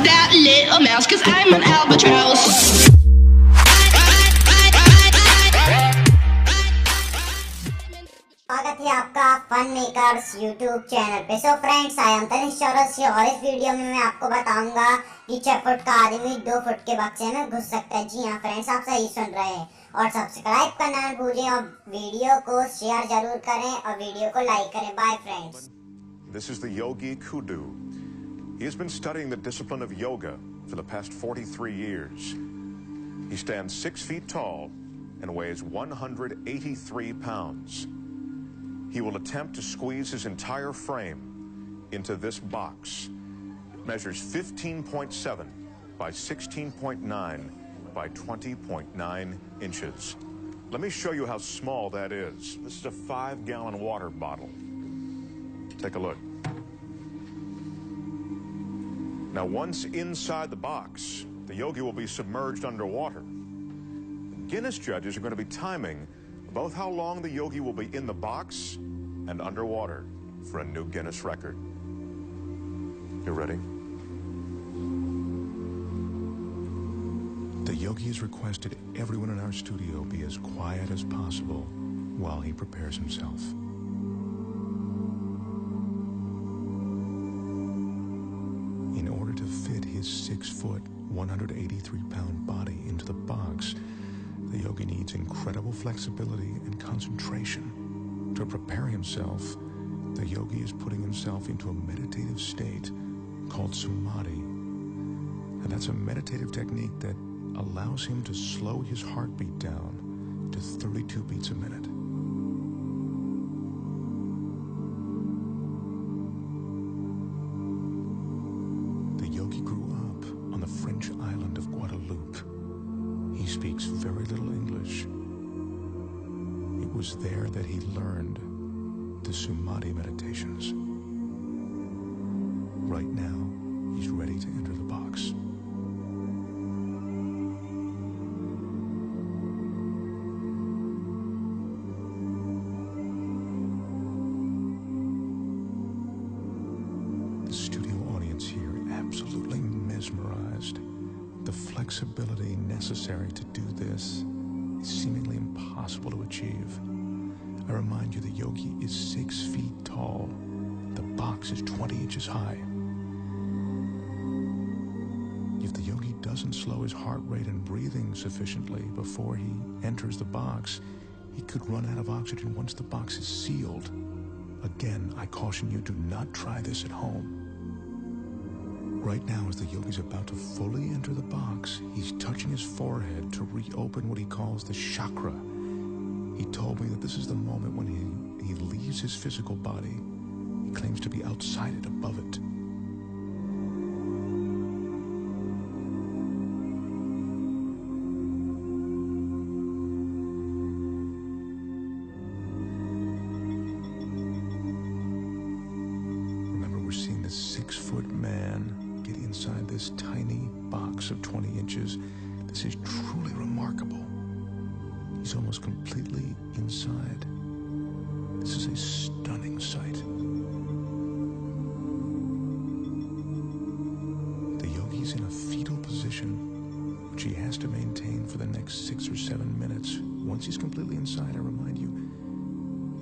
that little mouse, 'cause I'm an albatross. स्वागत है आपका फन मेकर्स यूट्यूब चैनल पे। So friends, I am Tanish Chaurasia और इस वीडियो में मैं आपको बताऊंगा कि 6 फुट का आदमी 2 फुट के बक्से में घुस सकता है। जी हाँ फ्रेंड्स, आप सही सुन रहे हैं। और सब्सक्राइब करना न भूलें और वीडियो को शेयर जरूर करें और वीडियो को लाइक करें। Bye friends. This is the yogi Kudu. He has been studying the discipline of yoga for the past 43 years. He stands 6 feet tall and weighs 183 pounds. He will attempt to squeeze his entire frame into this box. It measures 15.7 by 16.9 by 20.9 inches. Let me show you how small that is. This is a 5-gallon water bottle. Take a look. Now, once inside the box, the yogi will be submerged underwater. The Guinness judges are going to be timing both how long the yogi will be in the box and underwater for a new Guinness record. You ready? The yogi has requested everyone in our studio be as quiet as possible while he prepares himself. In order to fit his 6-foot, 183-pound body into the box, the yogi needs incredible flexibility and concentration. To prepare himself, the yogi is putting himself into a meditative state called samadhi. And that's a meditative technique that allows him to slow his heartbeat down to 32 beats a minute. The yogi grew up on the French island of Guadeloupe. He speaks very little English. It was there that he learned the samadhi meditations. Right now, he's ready to enter the box. The studio audience here absolutely mesmerized. The flexibility necessary to do this is seemingly impossible to achieve. I remind you, the yogi is 6 feet tall. The box is 20 inches high. If the yogi doesn't slow his heart rate and breathing sufficiently before he enters the box, he could run out of oxygen once the box is sealed. Again, I caution you, do not try this at home. Right now, as the yogi's about to fully enter the box, he's touching his forehead to reopen what he calls the chakra. He told me that this is the moment when he leaves his physical body. He claims to be outside it, above it. Remember, we're seeing this 6-foot man get inside this tiny box of 20 inches. This is truly remarkable. He's almost completely inside. This is a stunning sight. The yogi's in a fetal position, which he has to maintain for the next 6 or 7 minutes. Once he's completely inside, I remind you,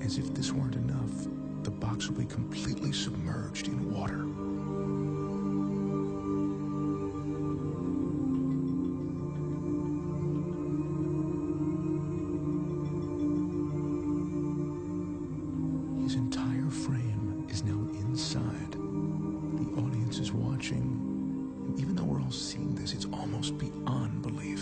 as if this weren't enough, the box will be completely submerged in water. His entire frame is now inside. The audience is watching, and even though we're all seeing this, it's almost beyond belief.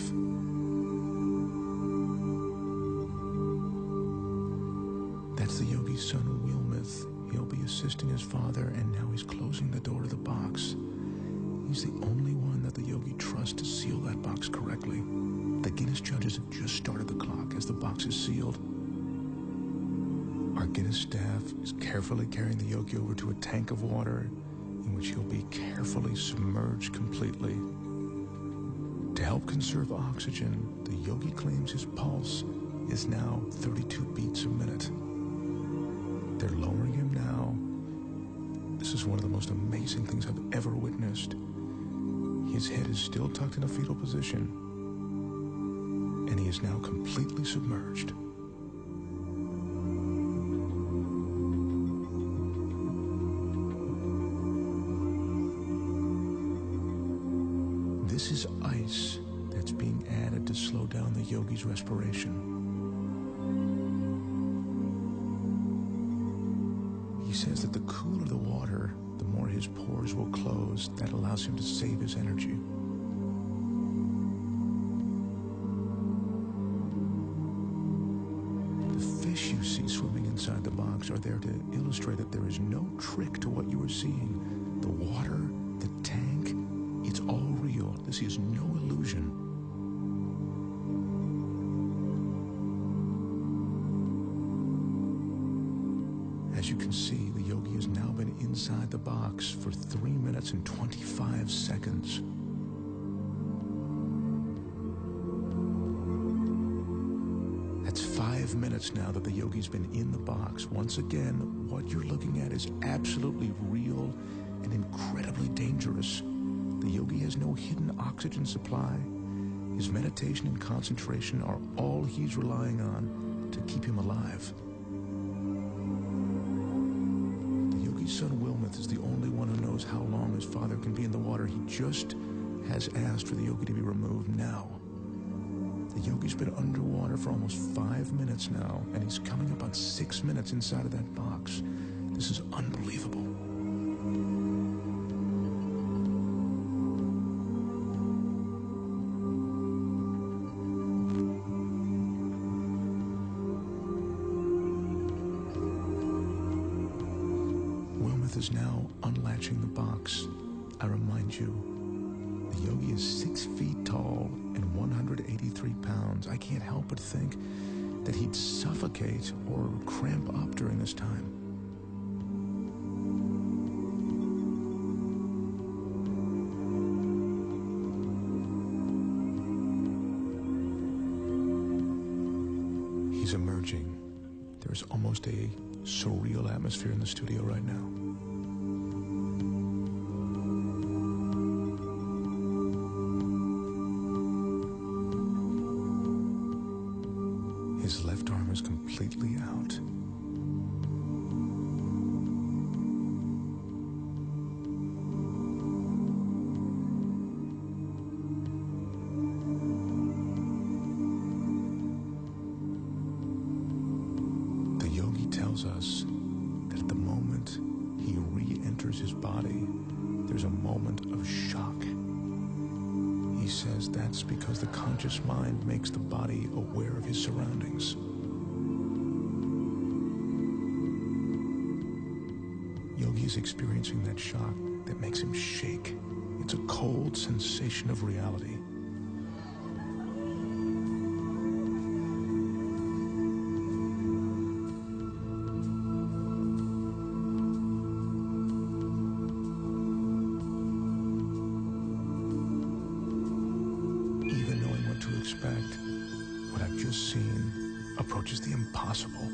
That's the yogi's son, Wilmeth. He'll be assisting his father, and now he's closing the door to the box. He's the only one that the yogi trusts to seal that box correctly. The Guinness judges have just started the clock as the box is sealed. Our Guinness staff is carefully carrying the yogi over to a tank of water in which he'll be carefully submerged completely. To help conserve oxygen, the yogi claims his pulse is now 32 beats a minute. They're lowering him now. This is one of the most amazing things I've ever witnessed. His head is still tucked in a fetal position, and he is now completely submerged. This is ice that's being added to slow down the yogi's respiration. He says that the cooler the water, the more his pores will close. That allows him to save his energy. The fish you see swimming inside the box are there to illustrate that there is no trick to what you are seeing. The water, the tank, it's all real. This is no illusion. As you can see, the yogi has now been inside the box for 3 minutes and 25 seconds. That's 5 minutes now that the yogi's been in the box. Once again, what you're looking at is absolutely real and incredibly dangerous. The yogi has no hidden oxygen supply. His meditation and concentration are all he's relying on to keep him alive. His son Wilmeth is the only one who knows how long his father can be in the water. He just has asked for the yogi to be removed now. The yogi's been underwater for almost 5 minutes now, and he's coming up on 6 minutes inside of that box. This is unbelievable. Is now unlatching the box. I remind you, the yogi is 6 feet tall and 183 pounds. I can't help but think that he'd suffocate or cramp up during this time. He's emerging. There's almost a surreal atmosphere in the studio right now. His left arm is completely out. The yogi tells us that at the moment he re-enters his body, there's a moment of shock. He says that's because the conscious mind makes the body aware of his surroundings. Yogi is experiencing that shock that makes him shake. It's a cold sensation of reality. What I've just seen approaches the impossible.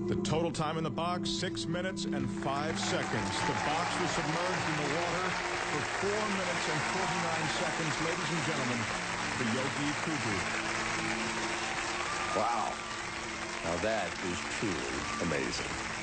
The total time in the box, 6 minutes and 5 seconds. The box was submerged in the water for 4 minutes and 49 seconds. Ladies and gentlemen, the Yogi Kudu. Wow. Now that is truly amazing.